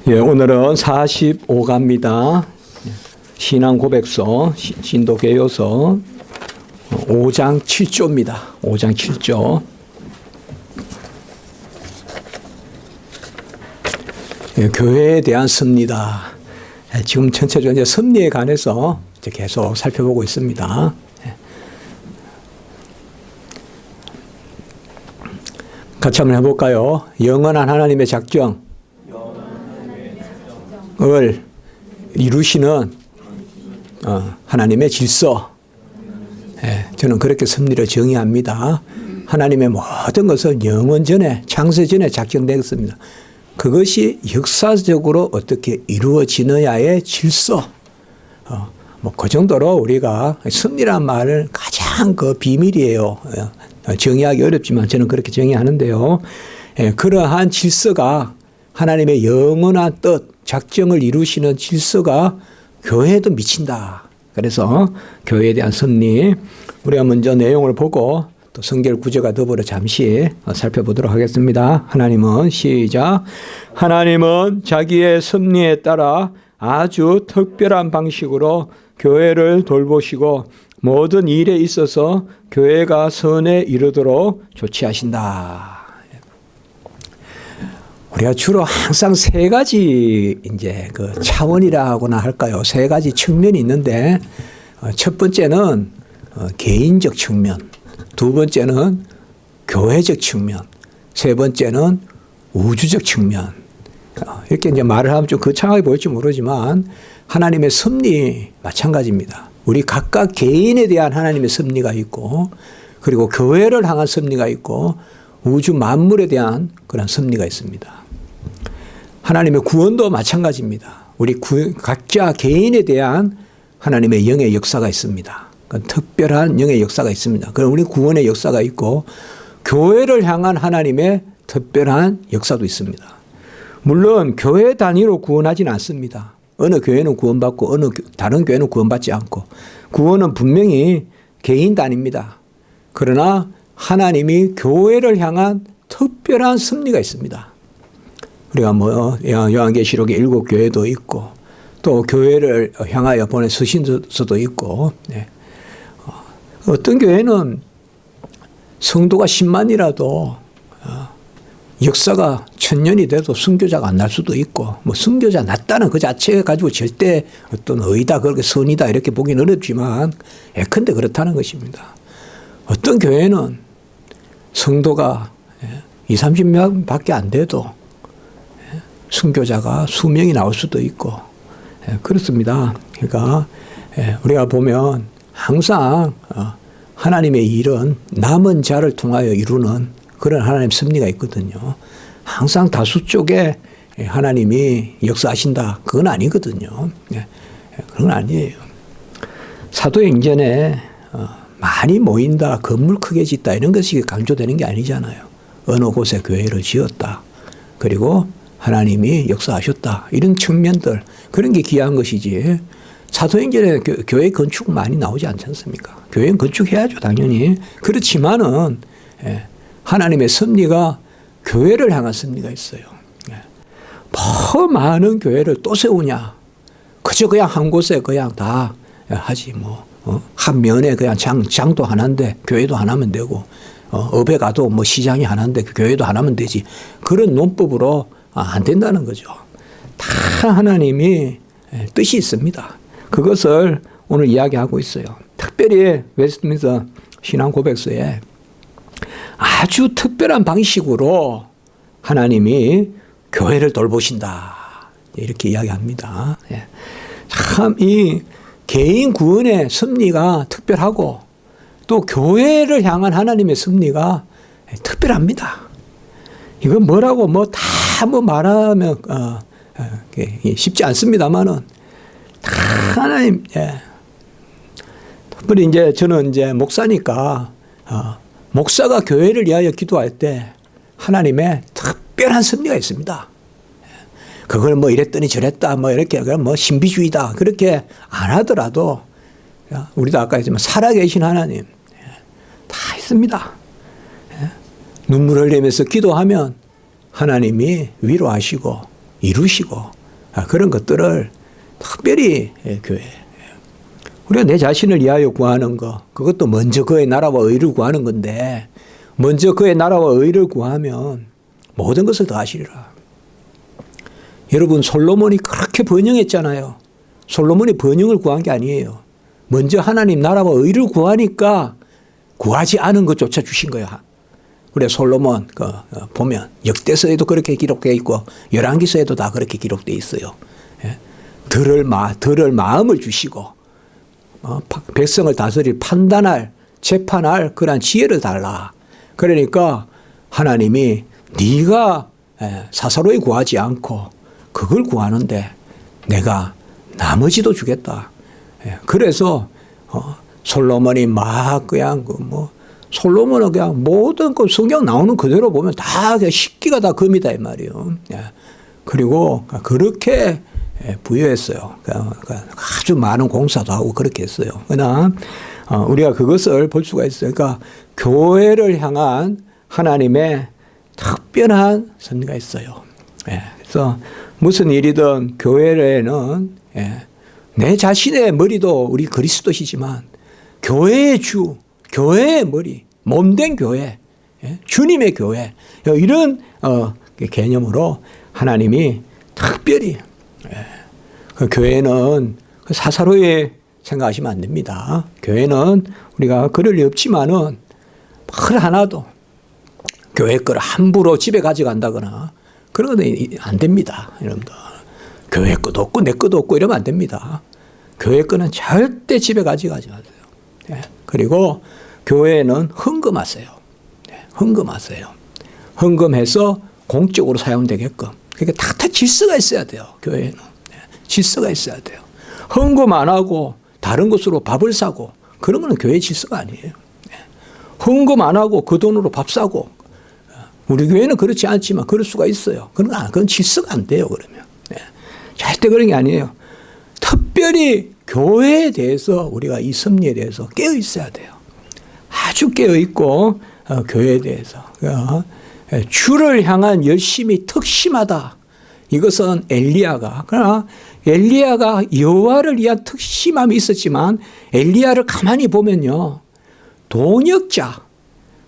예, 오늘은 45가입니다. 신앙 고백서, 신도개요서 5장 7조입니다. 5장 7조. 예, 교회에 대한 섭리다. 예, 지금 전체적으로 이제 섭리에 관해서 이제 계속 살펴보고 있습니다. 예. 같이 한번 해볼까요? 영원한 하나님의 작정을 이루시는 하나님의 질서. 예, 저는 그렇게 섭리를 정의합니다. 하나님의 모든 것은 영원 전에, 창세 전에 작정되었습니다. 그것이 역사적으로 어떻게 이루어지느냐의 질서. 그 정도로 우리가 섭리란 말을 가장 그 비밀이에요. 정의하기 어렵지만 저는 그렇게 정의하는데요. 예, 그러한 질서가 하나님의 영원한 뜻, 작정을 이루시는 질서가 교회에도 미친다. 그래서 교회에 대한 섭리, 우리가 먼저 내용을 보고 또 성경 구절과 더불어 잠시 살펴보도록 하겠습니다. 하나님은 시작. 하나님은 자기의 섭리에 따라 아주 특별한 방식으로 교회를 돌보시고 모든 일에 있어서 교회가 선에 이르도록 조치하신다. 우리가 주로 항상 세 가지 이제 그 차원이라고나 할까요? 세 가지 측면이 있는데, 첫 번째는 개인적 측면, 두 번째는 교회적 측면, 세 번째는 우주적 측면. 이렇게 이제 말을 하면 좀 거창하게 보일지 모르지만 하나님의 섭리 마찬가지입니다. 우리 각각 개인에 대한 하나님의 섭리가 있고, 그리고 교회를 향한 섭리가 있고, 우주 만물에 대한 그런 섭리가 있습니다. 하나님의 구원도 마찬가지입니다. 우리 각자 개인에 대한 하나님의 영의 역사가 있습니다. 특별한 영의 역사가 있습니다. 그럼 우리 구원의 역사가 있고, 교회를 향한 하나님의 특별한 역사도 있습니다. 물론 교회 단위로 구원하지는 않습니다. 어느 교회는 구원받고 어느 다른 교회는 구원받지 않고, 구원은 분명히 개인 단위입니다. 그러나 하나님이 교회를 향한 특별한 섭리가 있습니다. 우리가 요한계시록에 7교회도 있고, 또 교회를 향하여 보낸 서신서도 있고, 네. 어떤 교회는 성도가 10만이라도 역사가 1000년이 돼도 순교자가 안 날 수도 있고, 순교자 났다는 그 자체 가지고 절대 어떤 의다, 그렇게 선이다 이렇게 보기는 어렵지만 예컨대 그렇다는 것입니다. 어떤 교회는 성도가 20, 30명 밖에 안 돼도 순교자가 수명이 나올 수도 있고, 그렇습니다. 그러니까 우리가 보면 항상 하나님의 일은 남은 자를 통하여 이루는 그런 하나님 섭리가 있거든요. 항상 다수 쪽에 하나님이 역사하신다, 그건 아니거든요. 그건 아니에요. 사도행전에 많이 모인다, 건물 크게 짓다 이런 것이 강조되는 게 아니잖아요. 어느 곳에 교회를 지었다, 그리고 하나님이 역사하셨다, 이런 측면들, 그런 게 귀한 것이지. 사도행전에 교회 건축 많이 나오지 않지 않습니까? 교회는 건축해야죠, 당연히. 그렇지만은 하나님의 섭리가 교회를 향한 섭리가 있어요. 더 많은 교회를 또 세우냐? 그저 그냥 한 곳에 그냥 다 하지 한 면에 그냥 장도 하나인데 교회도 하나면 되고, 업에 가도 시장이 하나인데 교회도 하나면 되지. 그런 논법으로 안 된다는 거죠. 다 하나님이 뜻이 있습니다. 그것을 오늘 이야기하고 있어요. 특별히 웨스트민스터 신앙 고백서에 아주 특별한 방식으로 하나님이 교회를 돌보신다, 이렇게 이야기합니다. 참 이 개인 구원의 섭리가 특별하고, 또 교회를 향한 하나님의 섭리가 특별합니다. 이건 뭐라고 다 말하면 쉽지 않습니다만은 다 하나님. 특별히 이제 저는 이제 목사니까 목사가 교회를 위하여 기도할 때 하나님의 특별한 섭리가 있습니다. 그걸 이랬더니 저랬다, 이렇게 신비주의다 그렇게 안 하더라도, 우리도 아까 했지만 살아계신 하나님 다 있습니다. 눈물 흘리면서 기도하면 하나님이 위로하시고 이루시고 그런 것들을 특별히 교회. 우리가 내 자신을 위하여 구하는 거, 그것도 먼저 그의 나라와 의를 구하는 건데, 먼저 그의 나라와 의를 구하면 모든 것을 더 하시리라. 여러분, 솔로몬이 그렇게 번영했잖아요. 솔로몬이 번영을 구한 게 아니에요. 먼저 하나님 나라와 의를 구하니까 구하지 않은 것조차 주신 거야. 우리 솔로몬 보면 역대서에도 그렇게 기록되어 있고 열왕기서에도 다 그렇게 기록되어 있어요. 들을 마음을 주시고 백성을 다스릴 판단할 재판할 그러한 지혜를 달라. 그러니까 하나님이 네가 사사로이 구하지 않고 그걸 구하는데 내가 나머지도 주겠다. 그래서 솔로몬이 막 그냥 솔로몬은 그냥 모든 그 성경 나오는 그대로 보면 다 식기가 다 금이다 이 말이에요. 그리고 그렇게 부여했어요. 아주 많은 공사도 하고 그렇게 했어요. 그러나 우리가 그것을 볼 수가 있어요. 그러니까 교회를 향한 하나님의 특별한 섭리가 있어요. 그래서 무슨 일이든 교회에는 내 자신의 머리도 우리 그리스도시지만 교회의 주, 교회의 머리, 몸된 교회, 주님의 교회 이런 개념으로 하나님이 특별히 그 교회는 사사로이 생각하시면 안 됩니다. 교회는 우리가 그럴 리 없지만은 그 하나도 교회 거를 함부로 집에 가져간다거나 그런 건 안 됩니다. 여러분들. 교회 것도 없고 내 것도 없고 이러면 안 됩니다. 교회 거는 절대 집에 가져가지 마세요. 그리고 교회는 헌금하세요. 헌금하세요. 헌금해서 공적으로 사용되게끔. 그러니까 다 질서가 있어야 돼요. 교회는. 질서가 있어야 돼요. 헌금 안 하고 다른 것으로 밥을 사고 그런 거는 교회 질서가 아니에요. 헌금 안 하고 그 돈으로 밥 사고 우리 교회는 그렇지 않지만 그럴 수가 있어요. 그건 질서가 안 돼요. 그러면. 절대 그런 게 아니에요. 특별히 교회에 대해서 우리가 이 섭리에 대해서 깨어 있어야 돼요. 아주 깨어 있고 교회에 대해서 주를 향한 열심이 특심하다. 이것은 엘리야가 그러나 엘리야가 여호와를 위한 특심함이 있었지만 엘리야를 가만히 보면요. 동역자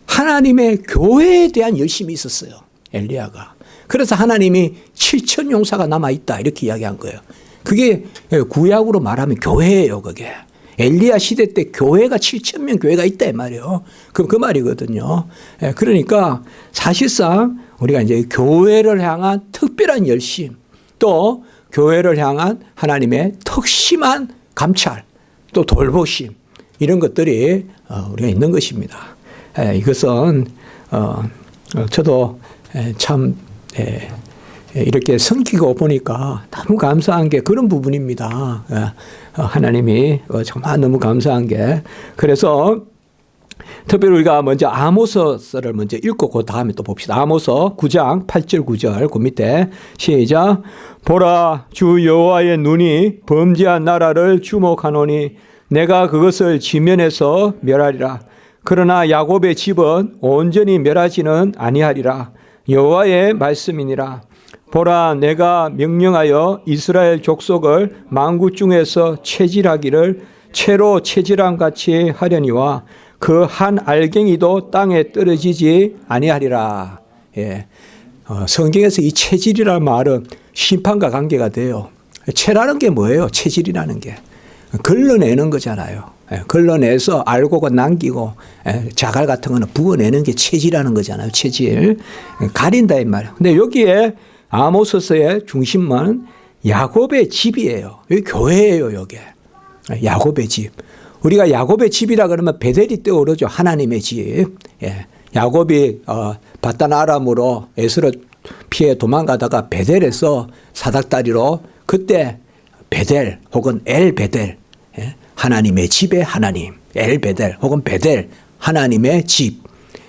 하나님의 교회에 대한 열심이 있었어요. 엘리야가. 그래서 하나님이 7천 용사가 남아있다 이렇게 이야기한 거예요. 그게 구약으로 말하면 교회예요. 그게. 엘리야 시대 때 교회가 7천 명 교회가 있다 이 말이에요. 그 말이거든요. 그러니까 사실상 우리가 이제 교회를 향한 특별한 열심 또 교회를 향한 하나님의 특심한 감찰 또 돌보심 이런 것들이 우리가 있는 것입니다. 이것은 저도 참 이렇게 섬기고 보니까 너무 감사한 게 그런 부분입니다. 하나님이 정말 너무 감사한 게 그래서 특별히 우리가 먼저 아모스를 먼저 읽고 그 다음에 또 봅시다. 아모스 9장 8절 9절 그 밑에 시작. 보라 주 여호와의 눈이 범죄한 나라를 주목하노니 내가 그것을 지면에서 멸하리라. 그러나 야곱의 집은 온전히 멸하지는 아니하리라. 여호와의 말씀이니라. 보라 내가 명령하여 이스라엘 족속을 만국 중에서 체질하기를 채로 체질함 같이 하려니와 그 한 알갱이도 땅에 떨어지지 아니하리라. 성경에서 이 체질이라는 말은 심판과 관계가 돼요. 채라는 게 뭐예요? 체질이라는 게. 걸러내는 거잖아요. 걸러내서 알곡을 남기고 자갈 같은 거는 부어내는 게 체질이라는 거잖아요. 체질. 가린다 이 말이에요. 근데 여기에 아모스서의 중심은 야곱의 집이에요. 여기 교회예요. 여기. 야곱의 집. 우리가 야곱의 집이라 그러면 베델이 떠오르죠. 하나님의 집. 야곱이 바단 아람으로 에스를 피해 도망가다가 베델에서 사닥다리로 그때 베델 혹은 엘 베델 하나님의 집의 하나님 엘 베델 혹은 베델 하나님의 집.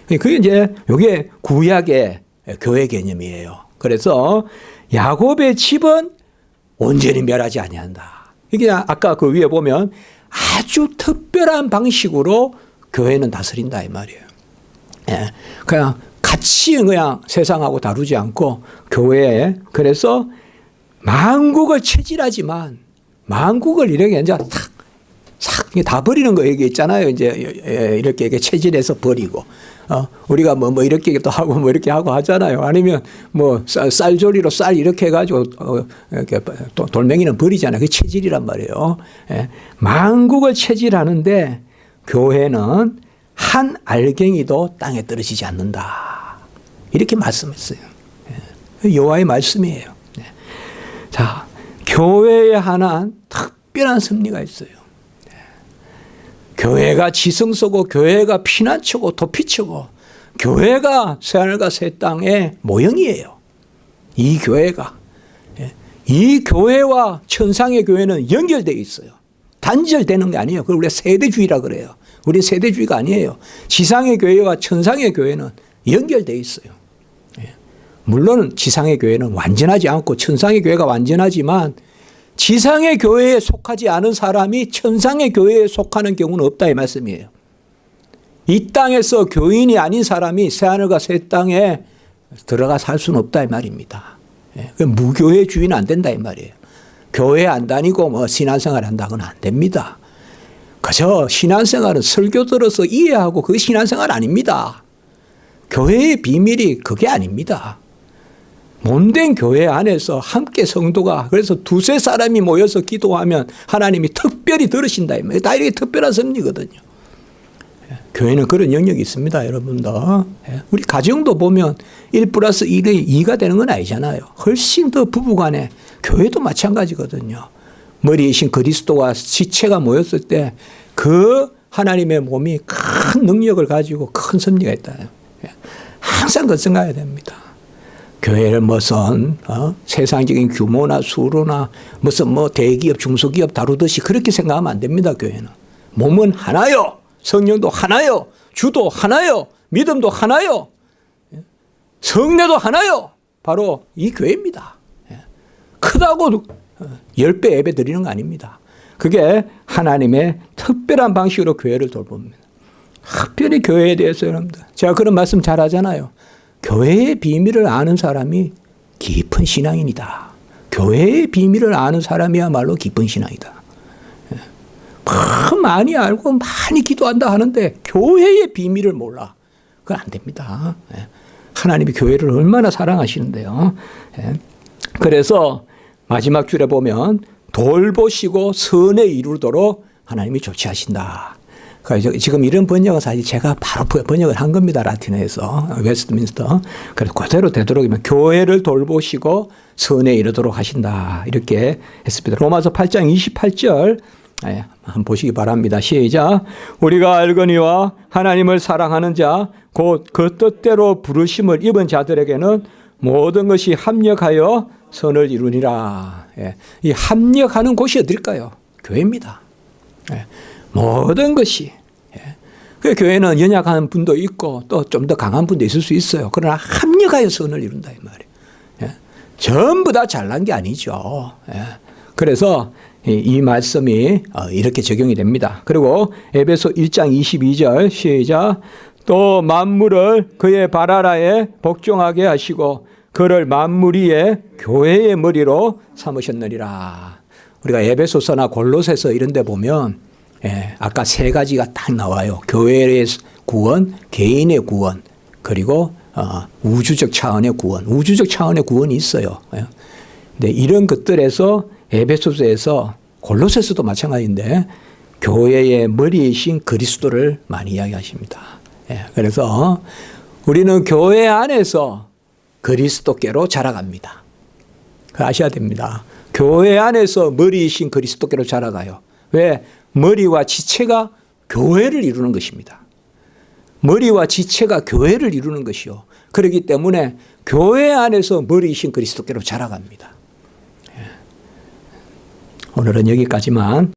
그게 이제 이게 구약의 교회 개념이에요. 그래서 야곱의 집은 온전히 멸하지 아니한다. 이게 아까 그 위에 보면 아주 특별한 방식으로 교회는 다스린다 이 말이에요. 그냥 같이 그냥 세상하고 다루지 않고 교회에 그래서 만국을 체질하지만 만국을 이렇게 이제 싹 다 버리는 거 얘기 있잖아요. 이제 이렇게 체질해서 버리고 우리가 뭐 이렇게 또 하고 뭐 이렇게 하고 하잖아요. 아니면 뭐 쌀조리로 쌀 이렇게 해가지고 이렇게 또 돌멩이는 버리잖아요. 그 체질이란 말이에요. 예. 만국을 체질하는데 교회는 한 알갱이도 땅에 떨어지지 않는다. 이렇게 말씀했어요. 예. 여호와의 말씀이에요. 예. 자, 교회에 하나는 특별한 섭리가 있어요. 교회가 지성소고 교회가 피난처고 도피처고 교회가 새하늘과 새 땅의 모형이에요. 이 교회가. 이 교회와 천상의 교회는 연결되어 있어요. 단절되는 게 아니에요. 그걸 우리가 세대주의라 그래요. 우리 세대주의가 아니에요. 지상의 교회와 천상의 교회는 연결되어 있어요. 물론 지상의 교회는 완전하지 않고 천상의 교회가 완전하지만 지상의 교회에 속하지 않은 사람이 천상의 교회에 속하는 경우는 없다 이 말씀이에요. 이 땅에서 교인이 아닌 사람이 새하늘과 새 땅에 들어가 살 수는 없다 이 말입니다. 무교회주의는 안 된다 이 말이에요. 교회 안 다니고 뭐 신앙생활 한다고는 안 됩니다. 그저 신앙생활은 설교 들어서 이해하고 그게 신앙생활 아닙니다. 교회의 비밀이 그게 아닙니다. 몸된 교회 안에서 함께 성도가 그래서 두세 사람이 모여서 기도하면 하나님이 특별히 들으신다. 다 이렇게 특별한 섭리거든요. 교회는 그런 영역이 있습니다. 여러분들. 우리 가정도 보면 1+1이 2가 되는 건 아니잖아요. 훨씬 더 부부간에 교회도 마찬가지거든요. 머리이신 그리스도와 지체가 모였을 때 그 하나님의 몸이 큰 능력을 가지고 큰 섭리가 있다. 항상 그 생각해야 됩니다. 교회를 무슨 세상적인 규모나 수로나 무슨 뭐 대기업 중소기업 다루듯이 그렇게 생각하면 안 됩니다. 교회는 몸은 하나요. 성령도 하나요. 주도 하나요. 믿음도 하나요. 성례도 하나요. 바로 이 교회입니다. 크다고 10배 예배 드리는 거 아닙니다. 그게 하나님의 특별한 방식으로 교회를 돌봅니다. 특별히 교회에 대해서 여러분들 제가 그런 말씀 잘 하잖아요. 교회의 비밀을 아는 사람이 깊은 신앙인이다. 교회의 비밀을 아는 사람이야말로 깊은 신앙이다. 많이 알고 많이 기도한다 하는데 교회의 비밀을 몰라. 그건 안 됩니다. 하나님이 교회를 얼마나 사랑하시는데요. 그래서 마지막 줄에 보면 돌보시고 선에 이루도록 하나님이 조치하신다. 지금 이런 번역은 사실 제가 바로 번역을 한 겁니다. 라틴어에서. 웨스트민스터. 그래서 그대로 되도록이면 교회를 돌보시고 선에 이르도록 하신다. 이렇게 했습니다. 로마서 8장 28절. 한번 보시기 바랍니다. 시작. 우리가 알거니와 하나님을 사랑하는 자, 곧 그 뜻대로 부르심을 입은 자들에게는 모든 것이 합력하여 선을 이루니라. 이 합력하는 곳이 어딜까요? 교회입니다. 모든 것이. 그 교회는 연약한 분도 있고 또 좀 더 강한 분도 있을 수 있어요. 그러나 합력하여 선을 이룬다 이 말이에요. 전부 다 잘난 게 아니죠. 그래서 이 말씀이 이렇게 적용이 됩니다. 그리고 에베소 1장 22절 시작. 또 만물을 그의 발 아래에 복종하게 하시고 그를 만물 위에 교회의 머리로 삼으셨느니라. 우리가 에베소서나 골로새서 이런 데 보면 아까 세 가지가 딱 나와요. 교회의 구원, 개인의 구원, 그리고 우주적 차원의 구원. 우주적 차원의 구원이 있어요. 근데 이런 것들에서 에베소서에서 골로새서도 마찬가지인데 교회의 머리이신 그리스도를 많이 이야기하십니다. 그래서 우리는 교회 안에서 그리스도께로 자라갑니다. 아셔야 됩니다. 교회 안에서 머리이신 그리스도께로 자라가요. 왜? 머리와 지체가 교회를 이루는 것입니다. 머리와 지체가 교회를 이루는 것이요. 그렇기 때문에 교회 안에서 머리이신 그리스도께로 자라갑니다. 오늘은 여기까지만.